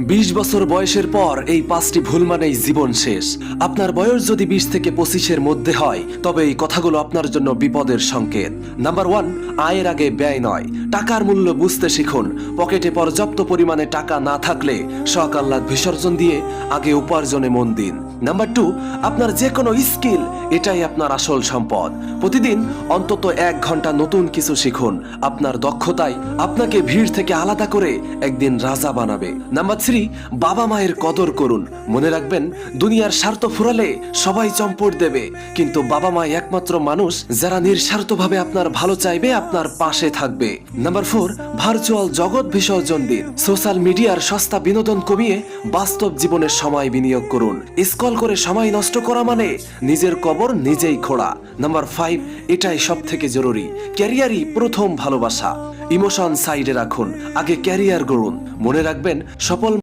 20 বছর বয়সের পর এই 5টি ভুল মানেই জীবন শেষ। আপনার বয়স যদি 20 থেকে 25-এর মধ্যে হয় তবে এই কথাগুলো আপনার জন্য বিপদের সংকেত। নাম্বার 1, আয়ের আগে ব্যয় নয়। টাকার মূল্য বুঝতে শিখুন। পকেটে পর্যাপ্ত পরিমাণে টাকা না থাকলে শখ আহ্লাদ বিসর্জন দিয়ে আগে উপার্জনে মন দিন। নাম্বার 2, আপনার যে কোনো স্কিল, এটাই আপনার আসল সম্পদ। প্রতিদিন অন্তত 1 ঘন্টা নতুন কিছু শিখুন। আপনার দক্ষতাই আপনাকে ভিড় থেকে আলাদা করে একদিন রাজা বানাবে। নাম্বার 3, বাবা মায়ের কদর করুন। মনে রাখবেন, দুনিয়ার স্বার্থ ফুরালে সবাই চম্পট দেবে, কিন্তু বাবা মা একমাত্র মানুষ যারা নিঃস্বার্থভাবে আপনার ভালো চাইবে, আপনার পাশে থাকবে। নাম্বার 4, ভার্চুয়াল জগৎ বিসর্জন দিন। সোশ্যাল মিডিয়ার সস্তা বিনোদন কমিয়ে বাস্তব জীবনের সময় বিনিয়োগ করুন। স্ক্রল করে সময় নষ্ট করা মানে নিজের কবর নিজেই খোঁড়া। নাম্বার 5, এটাই সব থেকে জরুরি, ক্যারিয়ারই প্রথম ভালোবাসা। ইমোশন সাইডে রাখুন, আগে ক্যারিয়ার গড়ুন। মনে রাখবেন, সফল